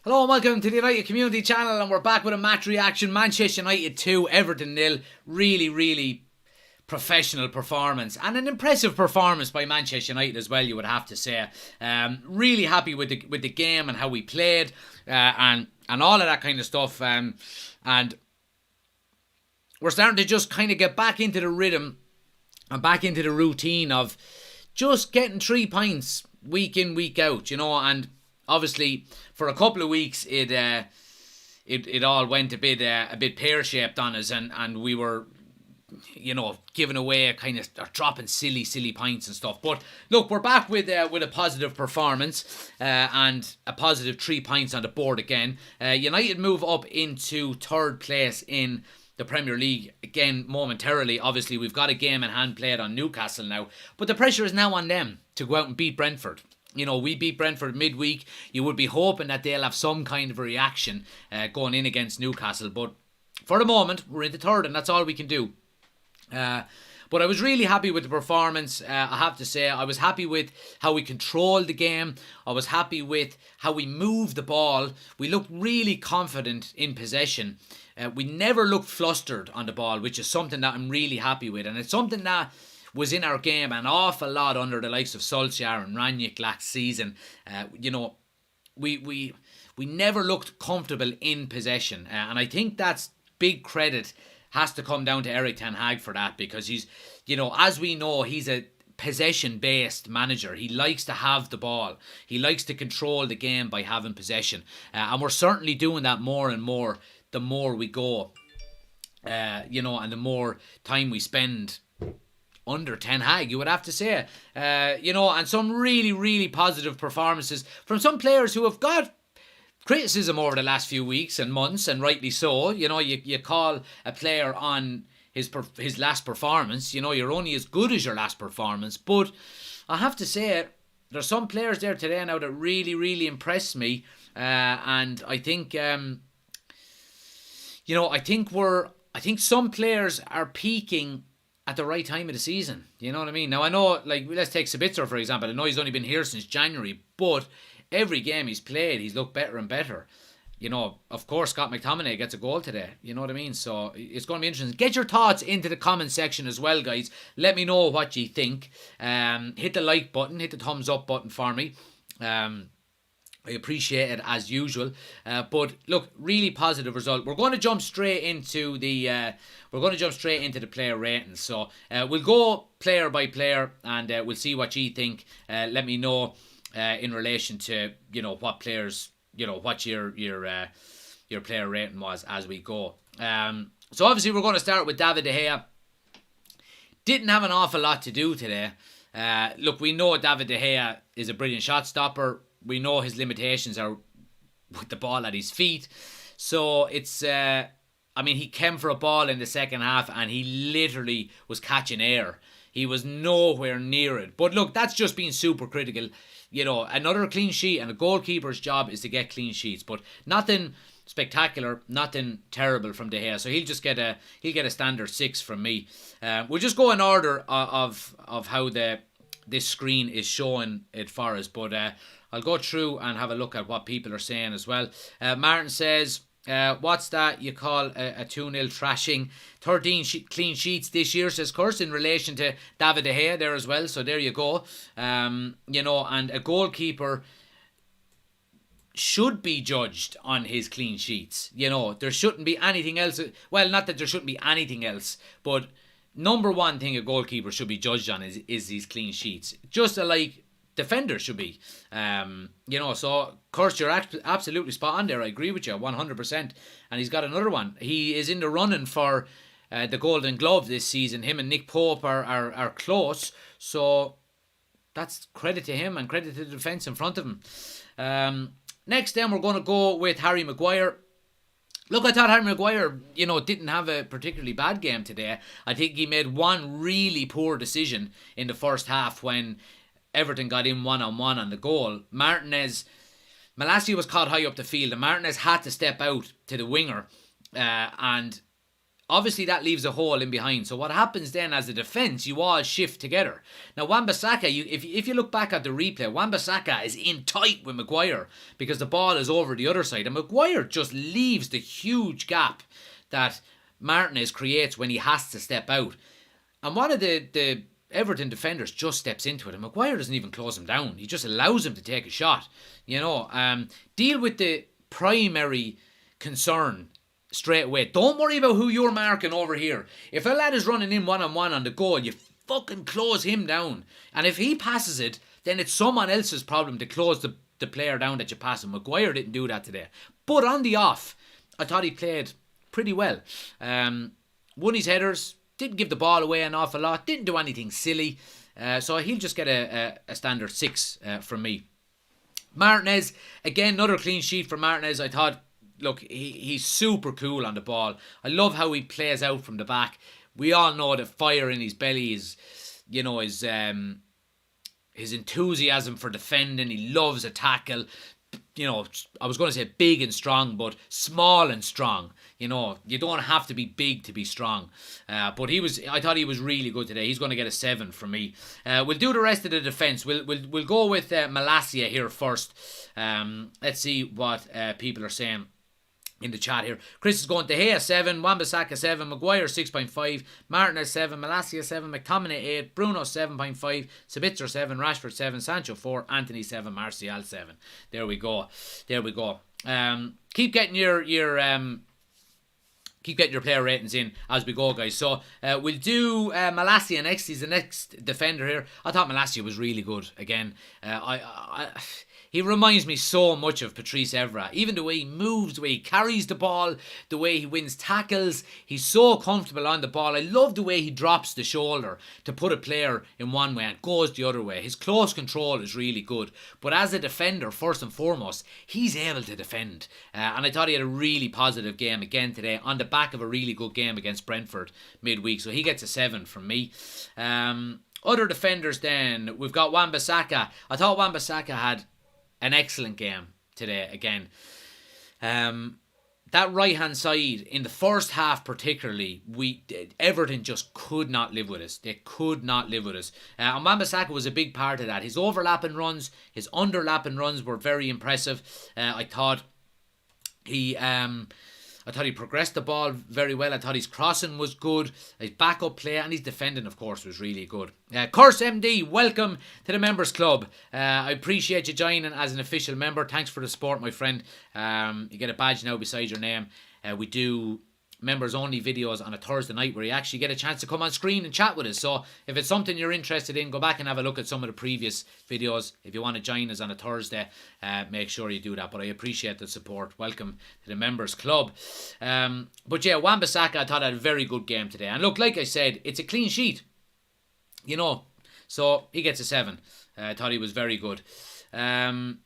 Hello and welcome to the United Community Channel, and we're back with a match reaction. Manchester United 2, Everton 0. Really professional performance, and an impressive performance by Manchester United as well, you would have to say. Really happy with the game and how we played, and all of that kind of stuff. And we're starting to just kind of get back into the rhythm and back into the routine of just getting 3 points week in, week out, and obviously for a couple of weeks it all went a bit pear-shaped on us, and we were giving away or dropping silly points and stuff. But look, we're back with a positive performance and a positive 3 points on the board again. United move up into 3rd place in the Premier League again momentarily. Obviously, we've got a game in hand played on Newcastle now, but the pressure is now on them to go out and beat Brentford. We beat Brentford midweek. You would be hoping that they'll have some kind of a reaction going in against Newcastle. But for the moment, we're in the 3rd, and that's all we can do. But I was really happy with the performance. I have to say, I was happy with how we controlled the game. I was happy with how we moved the ball. We looked really confident in possession. We never looked flustered on the ball, which is something that I'm really happy with. And it's something that was in our game an awful lot under the likes of Solskjaer and Rangnick last season. We never looked comfortable in possession. And I think that's big credit has to come down to Erik ten Hag for that, because he's, as we know, he's a possession-based manager. He likes to have the ball. He likes to control the game by having possession. And we're certainly doing that more and more the more we go, and the more time we spend under Ten Hag, you would have to say. And some really positive performances from some players who have got criticism over the last few weeks and months, and rightly so. You call a player on his last performance. You're only as good as your last performance. But I have to say, there's some players there today now that really impressed me. And I think, I think some players are peaking at the right time of the season. You know what I mean? Now, I know, let's take Sabitzer, for example. I know he's only been here since January, but every game he's played, he's looked better and better. Of course, Scott McTominay gets a goal today. You know what I mean? So it's going to be interesting. Get your thoughts into the comment section as well, guys. Let me know what you think. Hit the like button, hit the thumbs up button for me. I appreciate it as usual. But look, really positive result. We're going to jump straight into the player ratings. So we'll go player by player, and we'll see what you think. Let me know in relation to what players, what your player rating was as we go. So obviously we're going to start with David De Gea. Didn't have an awful lot to do today. Look, we know David De Gea is a brilliant shot stopper. We know his limitations are with the ball at his feet. So it's, he came for a ball in the second half and he literally was catching air. He was nowhere near it. But look, that's just being super critical. Another clean sheet, and a goalkeeper's job is to get clean sheets. But nothing spectacular, nothing terrible from De Gea. So he'll get a standard 6 from me. We'll just go in order of how this screen is showing it for us. But I'll go through and have a look at what people are saying as well. Martin says, what's that you call a 2-0 thrashing? 13 clean sheets this year, says Curse, in relation to David De Gea there as well. So there you go. And a goalkeeper should be judged on his clean sheets. There shouldn't be anything else. Well, not that there shouldn't be anything else, but number one thing a goalkeeper should be judged on is these clean sheets. Just like defenders should be. So Curse, you're absolutely spot on there. I agree with you 100%. And he's got another one. He is in the running for the Golden Glove this season. Him and Nick Pope are close. So that's credit to him and credit to the defence in front of him. Next then we're going to go with Harry Maguire. Look, I thought Harry Maguire, didn't have a particularly bad game today. I think he made one really poor decision in the first half when Everton got in one-on-one on the goal. Malacia was caught high up the field, and Martinez had to step out to the winger and obviously that leaves a hole in behind. So what happens then as a defence, you all shift together. Now Wan-Bissaka, if you look back at the replay, Wan-Bissaka is in tight with Maguire because the ball is over the other side. And Maguire just leaves the huge gap that Martinez creates when he has to step out. And one of the Everton defenders just steps into it, and Maguire doesn't even close him down. He just allows him to take a shot. Deal with the primary concern straight away. Don't worry about who you're marking over here. If a lad is running in one-on-one on the goal, you fucking close him down. And if he passes it, then it's someone else's problem to close the player down that you pass him. Maguire didn't do that today. But on the off, I thought he played pretty well. Won his headers, didn't give the ball away an awful lot, didn't do anything silly. So he'll just get a standard 6 from me. Martinez, again, another clean sheet for Martinez. I thought, look, he's super cool on the ball. I love how he plays out from the back. We all know the fire in his belly is, his enthusiasm for defending. He loves a tackle. I was going to say big and strong, but small and strong. You don't have to be big to be strong. But I thought he was really good today. He's going to get a 7 from me. We'll do the rest of the defence. We'll go with Malacia here first. Let's see what people are saying in the chat here. Chris is going to Gea 7, Wan-Bissaka 7, Maguire 6.5, Martinez 7, Malacia 7, McTominay 8, Bruno 7.5, Sabitzer 7, Rashford 7, Sancho 4, Anthony 7, Martial 7. There we go. Keep getting your player ratings in as we go, guys. So we'll do Malacia next. He's the next defender here. I thought Malacia was really good again. He reminds me so much of Patrice Evra. Even the way he moves, the way he carries the ball, the way he wins tackles. He's so comfortable on the ball. I love the way he drops the shoulder to put a player in one way and goes the other way. His close control is really good. But as a defender, first and foremost, he's able to defend. And I thought he had a really positive game again today on the back of a really good game against Brentford midweek. So he gets a 7 from me. Other defenders then, we've got Wan-Bissaka. I thought Wan-Bissaka had an excellent game today again. That right hand side in the first half particularly, Everton just could not live with us. They could not live with us. And Wan-Bissaka was a big part of that. His overlapping runs, his underlapping runs were very impressive. I thought he progressed the ball very well. I thought his crossing was good. His backup play and his defending, of course, was really good. Curse MD, welcome to the Members Club. I appreciate you joining as an official member. Thanks for the support, my friend. You get a badge now beside your name. We do members only videos on a Thursday night where you actually get a chance to come on screen and chat with us. So if it's something you're interested in, go back and have a look at some of the previous videos. If you want to join us on a Thursday, make sure you do that. But I appreciate the support. Welcome to the Members Club. But yeah, Wan-Bissaka I thought had a very good game today. And look, like I said, it's a clean sheet. So he gets a 7. I thought he was very good. Now,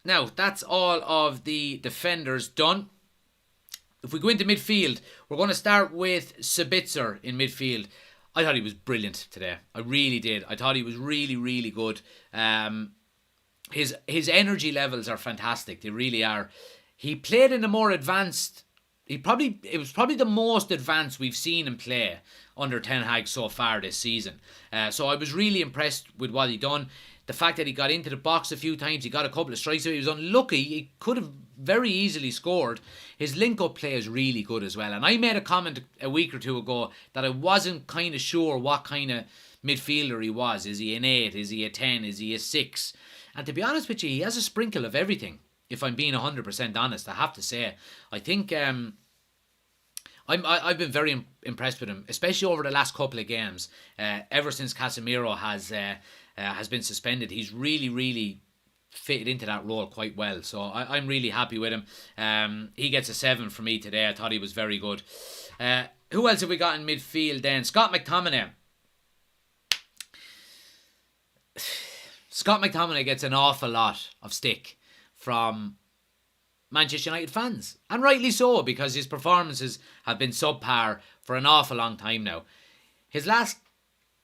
that's all of the defenders done. If we go into midfield, we're going to start with Sabitzer in midfield. I thought he was brilliant today. I really did. I thought he was really, really good. His energy levels are fantastic. They really are. He played in a more advanced... It was probably the most advanced we've seen him play under Ten Hag so far this season. So I was really impressed with what he done. The fact that he got into the box a few times, he got a couple of strikes. So he was unlucky. He could have very easily scored. His link-up play is really good as well. And I made a comment a week or two ago that I wasn't kind of sure what kind of midfielder he was. Is he an 8? Is he a 10? Is he a 6? And to be honest with you, he has a sprinkle of everything. If I'm being 100% honest, I have to say. I think I've been very impressed with him, especially over the last couple of games. Ever since Casemiro has been suspended, he's really, really fitted into that role quite well. So I'm really happy with him. He gets a 7 from me today. I thought he was very good. Who else have we got in midfield then? Scott McTominay. Scott McTominay gets an awful lot of stick from Manchester United fans. And rightly so, because his performances have been subpar for an awful long time now. His last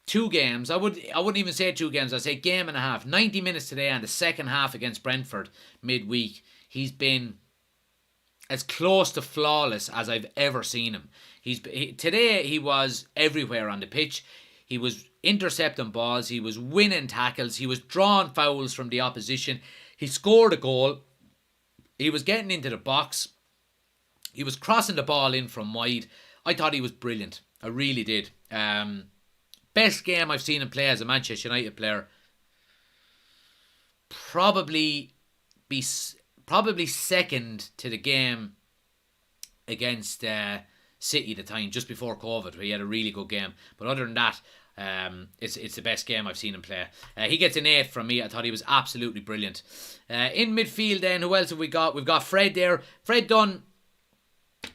2 games, I wouldn't even say 2 games, I'd say game and a half. 90 minutes today and the second half against Brentford midweek. He's been as close to flawless as I've ever seen him. Today he was everywhere on the pitch. He was intercepting balls. He was winning tackles. He was drawing fouls from the opposition. He scored a goal. He was getting into the box. He was crossing the ball in from wide. I thought he was brilliant. I really did. Best game I've seen him play as a Manchester United player. Probably second to the game against City at the time, just before COVID, where he had a really good game. But other than that, it's the best game I've seen him play. He gets an 8 from me. I thought he was absolutely brilliant. In midfield then, who else have we got? We've got Fred there. Fred done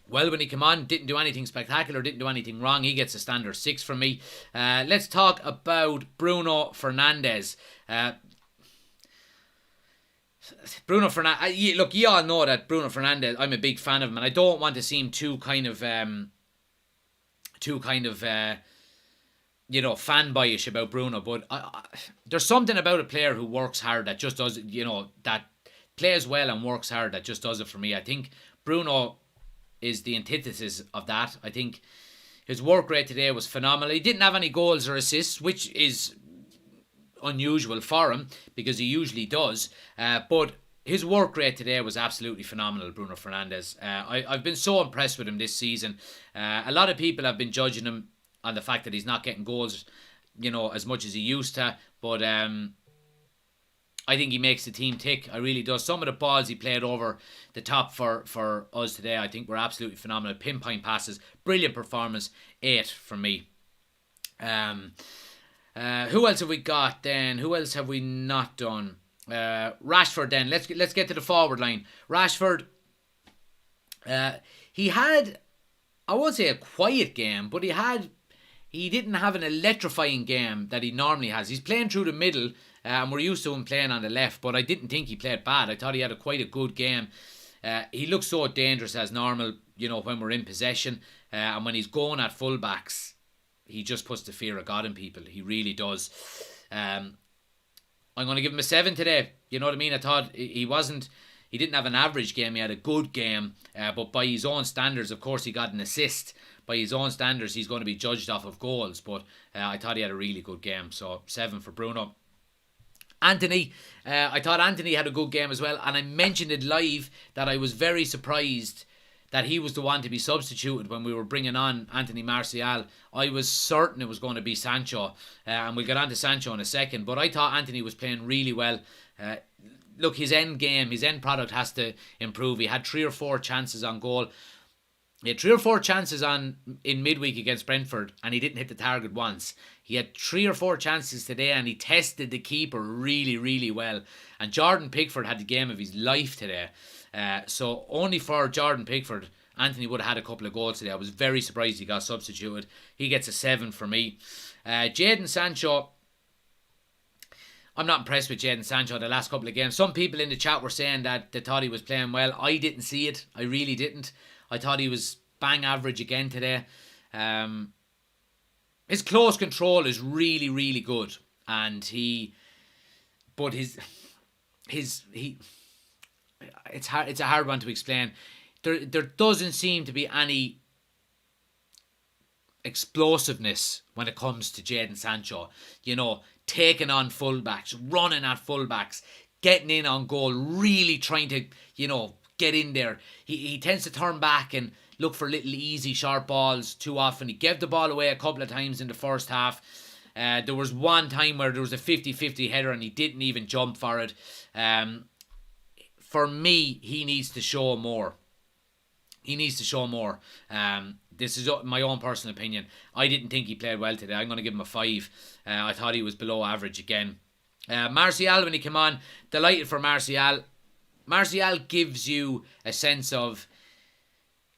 well when he came on. Didn't do anything spectacular, didn't do anything wrong. He gets a standard 6 from me. Let's talk about Bruno Fernandes. Bruno Fernandes, look, you all know that Bruno Fernandes, I'm a big fan of him, and I don't want to seem too kind of fanboyish about Bruno, but there's something about a player who works hard that just does, that plays well and works hard that just does it for me. I think Bruno is the antithesis of that. I think his work rate today was phenomenal. He didn't have any goals or assists, which is unusual for him because he usually does, but his work rate today was absolutely phenomenal. Bruno Fernandes, I've been so impressed with him this season. A lot of people have been judging him on the fact that he's not getting goals as much as he used to, but I think he makes the team tick. I really does. Some of the balls he played over the top for us today, I think, were absolutely phenomenal. Pinpoint passes, brilliant performance. 8 from me. Who else have we got then? Who else have we not done? Rashford then. Let's get to the forward line. Rashford, he had, I won't say a quiet game, but he didn't have an electrifying game that he normally has. He's playing through the middle, and we're used to him playing on the left, but I didn't think he played bad. I thought he had quite a good game. He looks so dangerous as normal, when we're in possession, and when he's going at fullbacks, he just puts the fear of God in people. He really does. I'm going to give him a 7 today. You know what I mean? I thought he didn't have an average game. He had a good game. But by his own standards, of course, he got an assist. By his own standards, he's going to be judged off of goals. But I thought he had a really good game. So 7 for Bruno. Anthony, I thought Anthony had a good game as well. And I mentioned it live that I was very surprised that he was the one to be substituted when we were bringing on Anthony Martial. I was certain it was going to be Sancho, and we'll get on to Sancho in a second, but I thought Anthony was playing really well. Look, his end product has to improve. He had 3 or 4 chances on goal. He had 3 or 4 chances in midweek against Brentford, and he didn't hit the target once. He had 3 or 4 chances today, and he tested the keeper really, really well. And Jordan Pickford had the game of his life today. So only for Jordan Pickford, Anthony would have had a couple of goals today. I was very surprised he got substituted. He gets a 7 for me. Jadon Sancho, I'm not impressed with Jadon Sancho the last couple of games. Some people in the chat were saying that they thought he was playing well. I didn't see it. I really didn't. I thought he was bang average again today. His close control is really, really good. And it's a hard one to explain. There doesn't seem to be any explosiveness when it comes to Jadon Sancho. Taking on fullbacks, running at fullbacks, getting in on goal, really trying to, get in there. He tends to turn back and look for little easy, sharp balls too often. He gave the ball away a couple of times in the first half. There was one time where there was a 50-50 header and he didn't even jump for it. For me, he needs to show more. This is my own personal opinion. I didn't think he played well today. I'm going to give him a 5. I thought he was below average again. Martial, when he came on, delighted for Martial. Martial gives you a sense of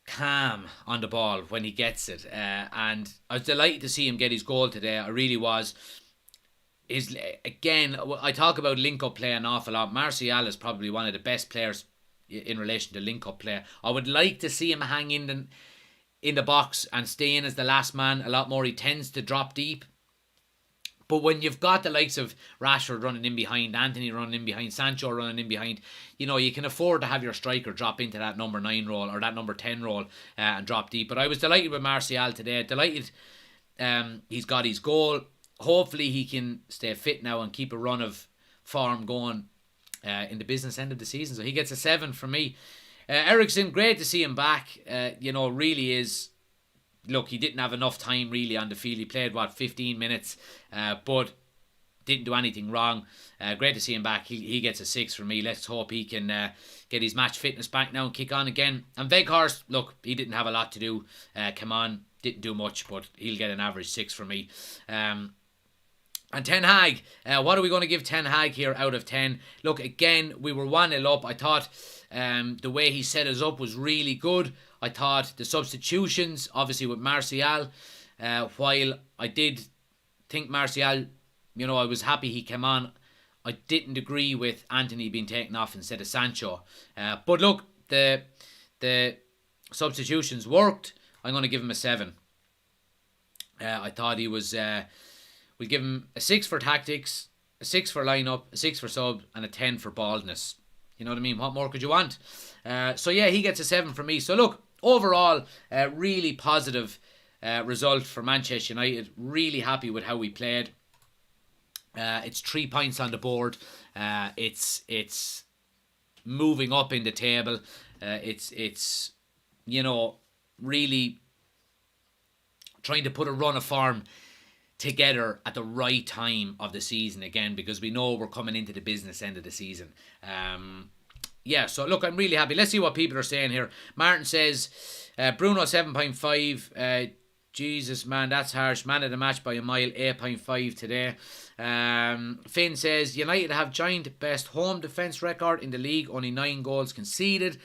calm on the ball when he gets it. And I was delighted to see him get his goal today. I really was. I talk about link-up play an awful lot. Martial is probably one of the best players in relation to link-up play. I would like to see him hang in the box and stay in as the last man a lot more. He tends to drop deep. But when you've got the likes of Rashford running in behind, Anthony running in behind, Sancho running in behind, you can afford to have your striker drop into that number 9 role or that number 10 role and drop deep. But I was delighted with Martial today. Delighted he's got his goal. Hopefully he can stay fit now and keep a run of form going in the business end of the season. So he gets a 7 from me. Eriksen, great to see him back. Really is. Look, he didn't have enough time really on the field. He played, 15 minutes, but didn't do anything wrong. Great to see him back. He gets a 6 from me. Let's hope he can get his match fitness back now and kick on again. And Weghorst, look, he didn't have a lot to do. Come on, didn't do much, but he'll get an average 6 from me. And Ten Hag, what are we going to give Ten Hag here out of 10? Look, again, we were 1-0 up. I thought the way he set us up was really good. I thought the substitutions, obviously with Martial, while I did think Martial, I was happy he came on, I didn't agree with Anthony being taken off instead of Sancho. But look, the substitutions worked. I'm going to give him a 7. I thought he was... we'll give him a 6 for tactics, a 6 for lineup, a 6 for sub, and a 10 for baldness. You know what I mean? What more could you want? So yeah, he gets a 7 from me. So look, overall, really positive result for Manchester United. Really happy with how we played. It's 3 points on the board. It's moving up in the table. It's really trying to put a run of form together at the right time of the season again, because we know we're coming into the business end of the season. So look, I'm really happy. Let's see what people are saying here. Martin says Bruno 7.5. Jesus, man, that's harsh. Man of the match by a mile, 8.5 today. Finn says United have giant best home defence record in the league, only 9 goals conceded.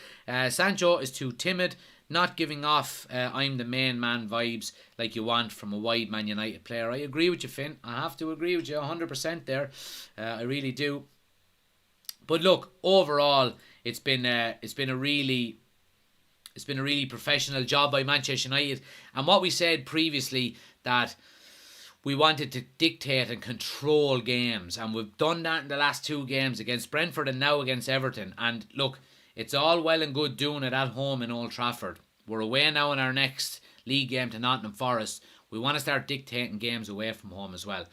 Sancho is too timid, not giving off I'm the main man vibes like you want from a wide Man United player. I agree with you, Finn. I have to agree with you 100% there. I really do. But look, overall, it's been a really professional job by Manchester United. And what we said previously, that we wanted to dictate and control games, and we've done that in the last 2 games against Brentford and now against Everton. And look, it's all well and good doing it at home in Old Trafford. We're away now in our next league game to Nottingham Forest. We want to start dictating games away from home as well.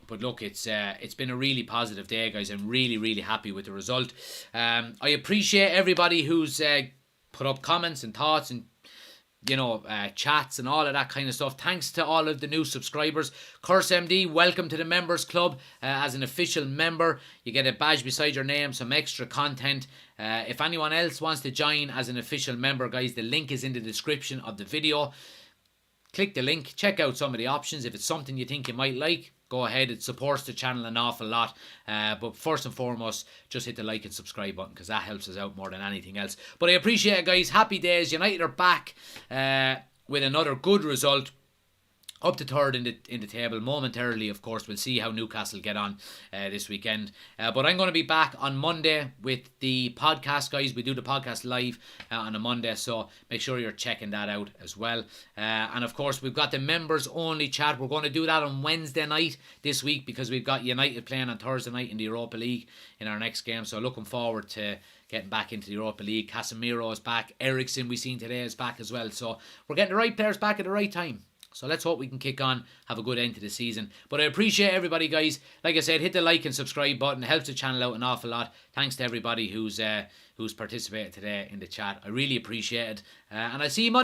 But look, it's been a really positive day, guys. I'm really, really happy with the result. I appreciate everybody who's put up comments and thoughts and chats and all of that kind of stuff. Thanks to all of the new subscribers. Curse MD, welcome to the members club. As an official member, you get a badge beside your name, some extra content. If anyone else wants to join as an official member, guys, the link is in the description of the video. Click the link, check out some of the options. If it's something you think you might like, go ahead. It supports the channel an awful lot. But first and foremost, just hit the like and subscribe button, because that helps us out more than anything else. But I appreciate it, guys. Happy days. United are back with another good result. Up to 3rd in the table momentarily. Of course, we'll see how Newcastle get on this weekend. But I'm going to be back on Monday with the podcast, guys. We do the podcast live on a Monday, so make sure you're checking that out as well. And of course, we've got the members only chat. We're going to do that on Wednesday night this week, because we've got United playing on Thursday night in the Europa League in our next game. So looking forward to getting back into the Europa League. Casemiro is back. Eriksen, we've seen today, is back as well. So we're getting the right players back at the right time. So let's hope we can kick on, have a good end to the season. But I appreciate everybody, guys. Like I said, hit the like and subscribe button. It helps the channel out an awful lot. Thanks to everybody who's participated today in the chat. I really appreciate it. And I'll see you Monday.